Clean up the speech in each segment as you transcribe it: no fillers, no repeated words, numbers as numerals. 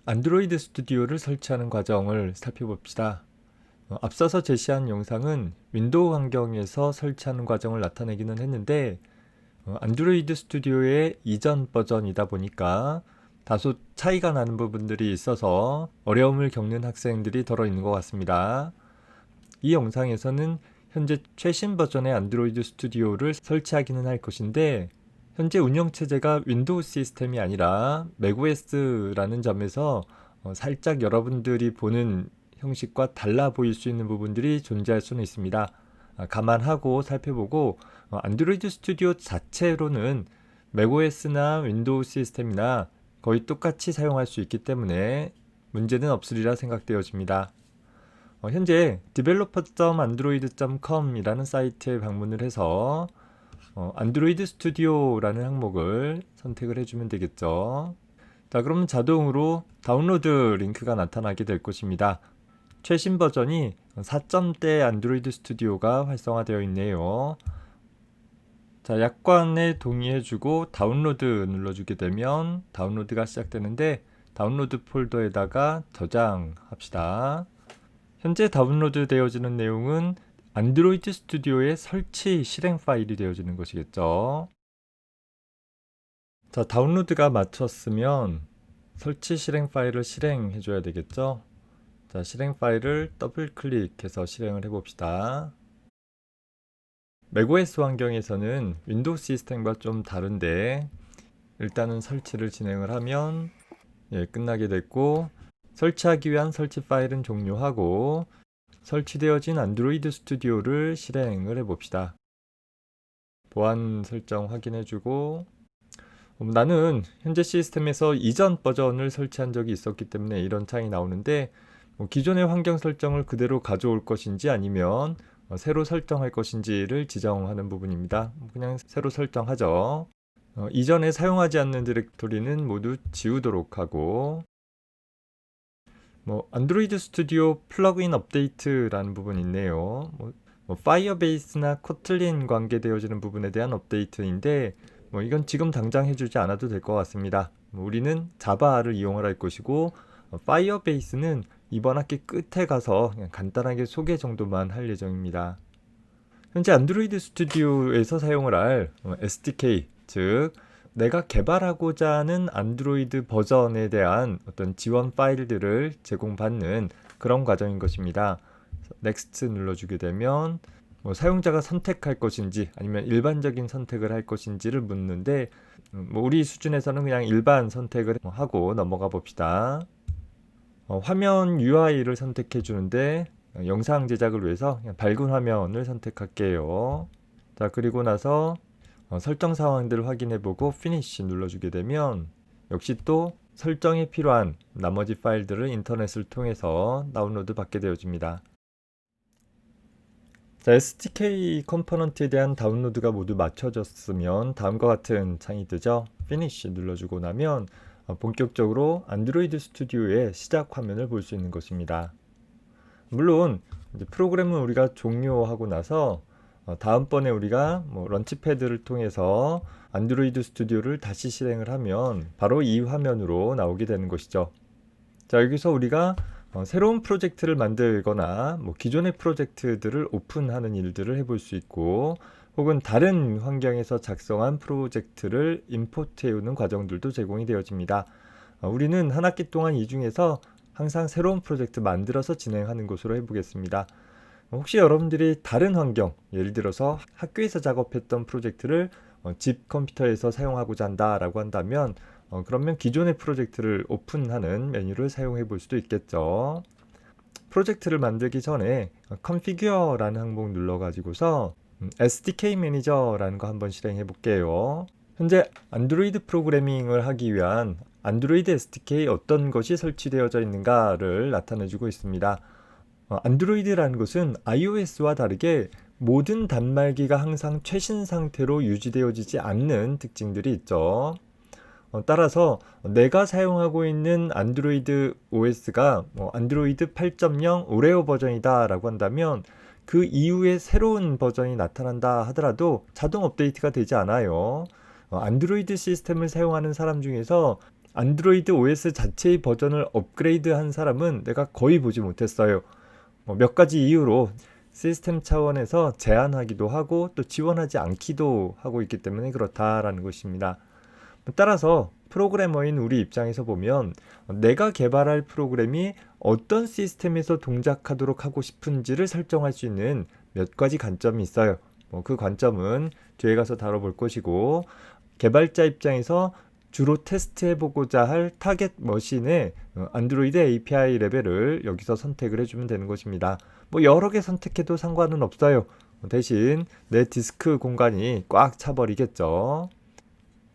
안드로이드 스튜디오를 설치하는 과정을 살펴봅시다. 앞서서 제시한 영상은 윈도우 환경에서 설치하는 과정을 나타내기는 했는데 안드로이드 스튜디오의 이전 버전이다 보니까 다소 차이가 나는 부분들이 있어서 어려움을 겪는 학생들이 덜어 있는 것 같습니다. 이 영상에서는 현재 최신 버전의 안드로이드 스튜디오를 설치하기는 할 것인데 현재 운영체제가 윈도우 시스템이 아니라 맥OS라는 점에서 살짝 여러분들이 보는 형식과 달라 보일 수 있는 부분들이 존재할 수는 있습니다. 감안하고 살펴보고 안드로이드 스튜디오 자체로는 맥OS나 윈도우 시스템이나 거의 똑같이 사용할 수 있기 때문에 문제는 없으리라 생각되어집니다. 현재 developer.android.com 이라는 사이트에 방문을 해서 안드로이드 스튜디오라는 항목을 선택을 해주면 되겠죠. 자, 그러면 자동으로 다운로드 링크가 나타나게 될 것입니다. 최신 버전이 4점대 안드로이드 스튜디오가 활성화되어 있네요. 자, 약관에 동의해주고 다운로드 눌러주게 되면 다운로드가 시작되는데 다운로드 폴더에다가 저장합시다. 현재 다운로드 되어지는 내용은 안드로이드 스튜디오의 설치 실행 파일이 되어지는 것이겠죠. 자, 다운로드가 마쳤으면 설치 실행 파일을 실행해 줘야 되겠죠. 자, 실행 파일을 더블 클릭해서 실행을 해 봅시다. 맥OS 환경에서는 윈도우 시스템과 좀 다른데 일단은 설치를 진행을 하면 끝나게 됐고, 설치하기 위한 설치 파일은 종료하고 설치되어진 안드로이드 스튜디오를 실행을 해봅시다. 보안 설정 확인해주고 나는 현재 시스템에서 이전 버전을 설치한 적이 있었기 때문에 이런 창이 나오는데 기존의 환경 설정을 그대로 가져올 것인지 아니면 새로 설정할 것인지를 지정하는 부분입니다. 그냥 새로 설정하죠. 이전에 사용하지 않는 디렉토리는 모두 지우도록 하고 안드로이드 스튜디오 플러그인 업데이트라는 부분이 있네요. 파이어베이스나 코틀린 관계되어지는 부분에 대한 업데이트인데 이건 지금 당장 해주지 않아도 될 것 같습니다. 우리는 자바를 이용을 할 것이고 파이어베이스는 이번 학기 끝에 가서 그냥 간단하게 소개 정도만 할 예정입니다. 현재 안드로이드 스튜디오에서 사용을 할 SDK, 즉 내가 개발하고자 하는 안드로이드 버전에 대한 어떤 지원 파일들을 제공받는 그런 과정인 것입니다. 넥스트 눌러주게 되면 사용자가 선택할 것인지 아니면 일반적인 선택을 할 것인지를 묻는데 우리 수준에서는 그냥 일반 선택을 하고 넘어가 봅시다. 화면 UI를 선택해 주는데 영상 제작을 위해서 그냥 밝은 화면을 선택할게요. 자, 그리고 나서 설정 사항들을 확인해보고 피니시 눌러주게 되면 역시 또 설정에 필요한 나머지 파일들을 인터넷을 통해서 다운로드 받게 되어집니다. 자, SDK 컴포넌트에 대한 다운로드가 모두 마쳐졌으면 다음과 같은 창이 뜨죠. 피니시 눌러주고 나면 본격적으로 안드로이드 스튜디오의 시작 화면을 볼 수 있는 것입니다. 물론 이제 프로그램은 우리가 종료하고 나서 다음번에 우리가 런치패드를 통해서 안드로이드 스튜디오를 다시 실행을 하면 바로 이 화면으로 나오게 되는 것이죠. 자, 여기서 우리가 새로운 프로젝트를 만들거나 기존의 프로젝트들을 오픈하는 일들을 해볼 수 있고 혹은 다른 환경에서 작성한 프로젝트를 임포트해오는 과정들도 제공이 되어집니다. 우리는 한 학기 동안 이 중에서 항상 새로운 프로젝트 만들어서 진행하는 것으로 해보겠습니다. 혹시 여러분들이 다른 환경, 예를 들어서 학교에서 작업했던 프로젝트를 집 컴퓨터에서 사용하고자 한다라고 한다면 그러면 기존의 프로젝트를 오픈하는 메뉴를 사용해 볼 수도 있겠죠. 프로젝트를 만들기 전에 Configure라는 항목 눌러가지고서 SDK 매니저라는 거 한번 실행해 볼게요. 현재 안드로이드 프로그래밍을 하기 위한 안드로이드 SDK에 어떤 것이 설치되어져 있는가를 나타내주고 있습니다. 안드로이드라는 것은 iOS와 다르게 모든 단말기가 항상 최신 상태로 유지되어지지 않는 특징들이 있죠. 따라서 내가 사용하고 있는 안드로이드 OS가 안드로이드 8.0 오레오 버전이다 라고 한다면 그 이후에 새로운 버전이 나타난다 하더라도 자동 업데이트가 되지 않아요. 안드로이드 시스템을 사용하는 사람 중에서 안드로이드 OS 자체의 버전을 업그레이드한 사람은 내가 거의 보지 못했어요. 몇 가지 이유로 시스템 차원에서 제한하기도 하고 또 지원하지 않기도 하고 있기 때문에 그렇다라는 것입니다. 따라서 프로그래머인 우리 입장에서 보면 내가 개발할 프로그램이 어떤 시스템에서 동작하도록 하고 싶은지를 설정할 수 있는 몇 가지 관점이 있어요. 그 관점은 뒤에 가서 다뤄볼 것이고, 개발자 입장에서 주로 테스트해보고자 할 타겟 머신의 안드로이드 API 레벨을 여기서 선택을 해주면 되는 것입니다. 여러 개 선택해도 상관은 없어요. 대신 내 디스크 공간이 꽉 차버리겠죠.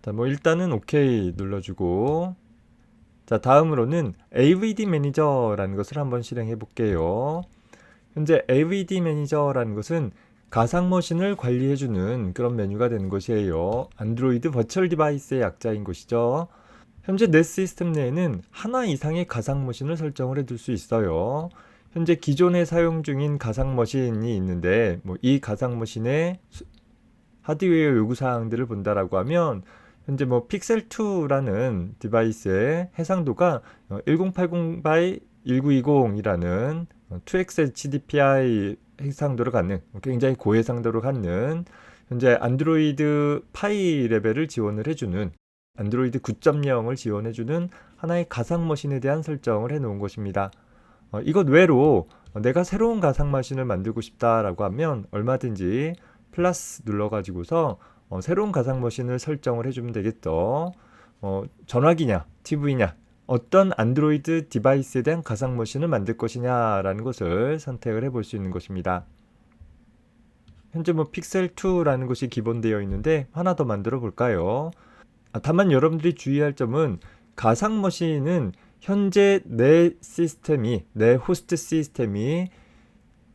자, 일단은 OK 눌러주고, 자, 다음으로는 AVD 매니저라는 것을 한번 실행해 볼게요. 현재 AVD 매니저라는 것은 가상 머신을 관리해주는 그런 메뉴가 되는 것이에요. 안드로이드 버추얼 디바이스의 약자인 것이죠. 현재 내 시스템 내에는 하나 이상의 가상 머신을 설정을 해둘 수 있어요. 현재 기존에 사용 중인 가상 머신이 있는데, 이 가상 머신의 하드웨어 요구사항들을 본다라고 하면, 현재 픽셀2라는 디바이스의 해상도가 1080 by 1920이라는 2x HDPI 해상도를 갖는 굉장히 고해상도를 갖는 현재 안드로이드 파이 레벨을 지원을 해주는 안드로이드 9.0을 지원해주는 하나의 가상 머신에 대한 설정을 해놓은 것입니다. 이것 외로 내가 새로운 가상 머신을 만들고 싶다라고 하면 얼마든지 플러스 눌러가지고서 새로운 가상 머신을 설정을 해주면 되겠죠. 전화기냐, TV냐, 어떤 안드로이드 디바이스에 대한 가상 머신을 만들 것이냐라는 것을 선택을 해볼 수 있는 것입니다. 현재 픽셀2라는 것이 기본되어 있는데 하나 더 만들어 볼까요? 다만 여러분들이 주의할 점은 가상 머신은 현재 내 호스트 시스템이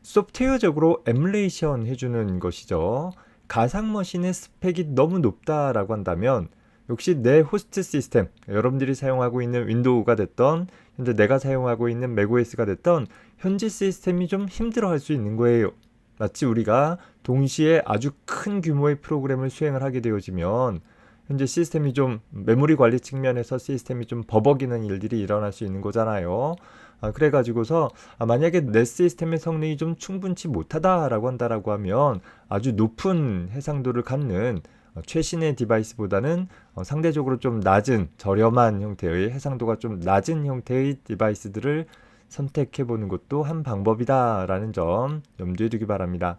소프트웨어적으로 에뮬레이션 해주는 것이죠. 가상 머신의 스펙이 너무 높다라고 한다면 역시 내 호스트 시스템, 여러분들이 사용하고 있는 윈도우가 됐던 현재 내가 사용하고 있는 맥OS가 됐던 현재 시스템이 좀 힘들어할 수 있는 거예요. 마치 우리가 동시에 아주 큰 규모의 프로그램을 수행을 하게 되어지면 현재 시스템이 좀 메모리 관리 측면에서 시스템이 좀 버벅이는 일들이 일어날 수 있는 거잖아요. 그래가지고서 만약에 내 시스템의 성능이 좀 충분치 못하다라고 한다라고 하면 아주 높은 해상도를 갖는 최신의 디바이스보다는 상대적으로 좀 낮은 저렴한 형태의 해상도가 좀 낮은 형태의 디바이스들을 선택해 보는 것도 한 방법이다라는 점 염두에 두기 바랍니다.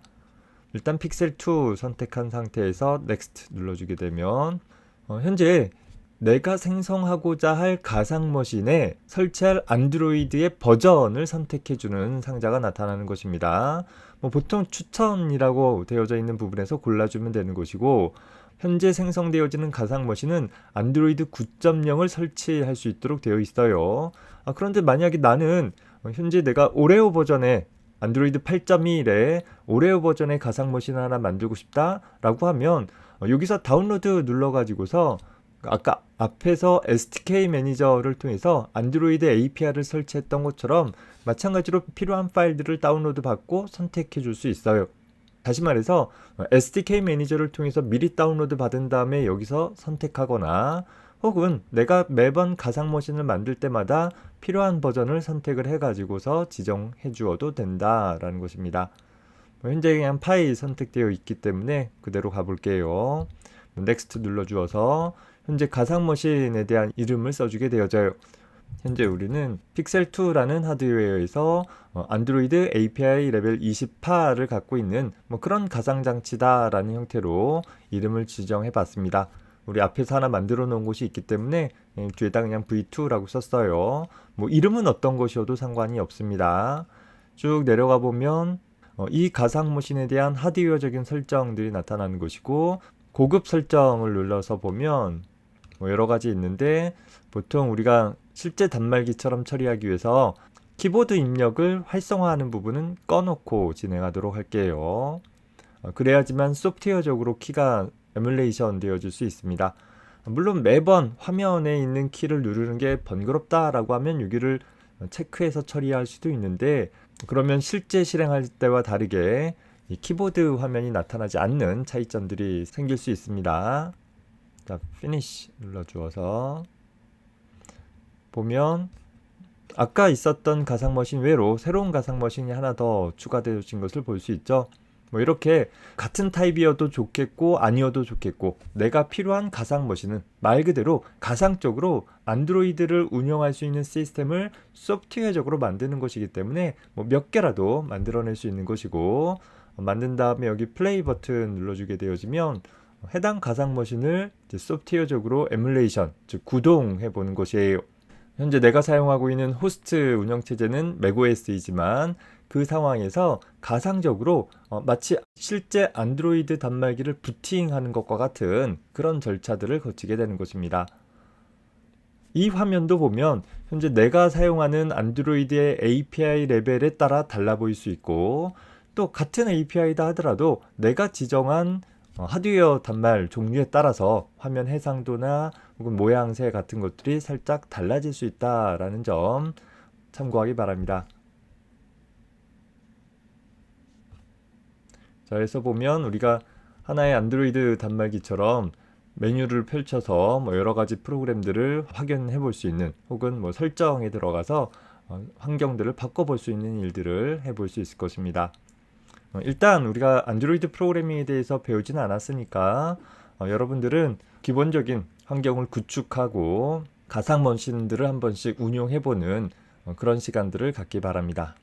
일단 픽셀2 선택한 상태에서 넥스트 눌러주게 되면 현재 내가 생성하고자 할 가상 머신에 설치할 안드로이드의 버전을 선택해주는 상자가 나타나는 것입니다. 보통 추천이라고 되어져 있는 부분에서 골라주면 되는 것이고, 현재 생성되어지는 가상 머신은 안드로이드 9.0을 설치할 수 있도록 되어 있어요. 그런데 만약에 나는 현재 내가 오레오 버전의 안드로이드 8.1에 오레오 버전의 가상 머신 하나 만들고 싶다라고 하면 여기서 다운로드 눌러가지고서 아까 앞에서 SDK 매니저를 통해서 안드로이드 API를 설치했던 것처럼 마찬가지로 필요한 파일들을 다운로드 받고 선택해 줄 수 있어요. 다시 말해서 SDK 매니저를 통해서 미리 다운로드 받은 다음에 여기서 선택하거나 혹은 내가 매번 가상 머신을 만들 때마다 필요한 버전을 선택을 해가지고서 지정해 주어도 된다라는 것입니다. 현재 그냥 파일 선택되어 있기 때문에 그대로 가볼게요. 넥스트 눌러주어서 현재 가상 머신에 대한 이름을 써주게 되어져요. 현재 우리는 픽셀2라는 하드웨어에서 안드로이드 API 레벨 28을 갖고 있는 그런 가상장치다라는 형태로 이름을 지정해 봤습니다. 우리 앞에서 하나 만들어 놓은 곳이 있기 때문에 뒤에다 그냥 V2라고 썼어요. 이름은 어떤 것이어도 상관이 없습니다. 쭉 내려가 보면 이 가상 머신에 대한 하드웨어적인 설정들이 나타나는 것이고, 고급 설정을 눌러서 보면 여러 가지 있는데, 보통 우리가 실제 단말기처럼 처리하기 위해서 키보드 입력을 활성화하는 부분은 꺼놓고 진행하도록 할게요. 그래야지만 소프트웨어적으로 키가 에뮬레이션 되어질 수 있습니다. 물론 매번 화면에 있는 키를 누르는 게 번거롭다라고 하면 여기를 체크해서 처리할 수도 있는데, 그러면 실제 실행할 때와 다르게 이 키보드 화면이 나타나지 않는 차이점들이 생길 수 있습니다. 자, 피니시 눌러주어서 보면 아까 있었던 가상 머신 외로 새로운 가상 머신이 하나 더 추가되어진 것을 볼 수 있죠. 뭐 이렇게 같은 타입이어도 좋겠고 아니어도 좋겠고 내가 필요한 가상 머신은 말 그대로 가상적으로 안드로이드를 운영할 수 있는 시스템을 소프트웨어적으로 만드는 것이기 때문에 뭐 몇 개라도 만들어낼 수 있는 것이고, 만든 다음에 여기 플레이 버튼 눌러주게 되어지면 해당 가상 머신을 이제 소프트웨어적으로 에뮬레이션, 즉 구동해 보는 것이에요. 현재 내가 사용하고 있는 호스트 운영체제는 맥OS이지만 그 상황에서 가상적으로 마치 실제 안드로이드 단말기를 부팅하는 것과 같은 그런 절차들을 거치게 되는 것입니다. 이 화면도 보면 현재 내가 사용하는 안드로이드의 API 레벨에 따라 달라 보일 수 있고, 또 같은 API다 하더라도 내가 지정한 하드웨어 단말 종류에 따라서 화면 해상도나 혹은 모양새 같은 것들이 살짝 달라질 수 있다라는 점 참고하기 바랍니다. 자, 그래서 보면 우리가 하나의 안드로이드 단말기처럼 메뉴를 펼쳐서 뭐 여러 가지 프로그램들을 확인해 볼 수 있는, 혹은 뭐 설정에 들어가서 환경들을 바꿔볼 수 있는 일들을 해볼 수 있을 것입니다. 일단 우리가 안드로이드 프로그래밍에 대해서 배우지는 않았으니까 여러분들은 기본적인 환경을 구축하고 가상 머신들을 한 번씩 운용해보는 그런 시간들을 갖기 바랍니다.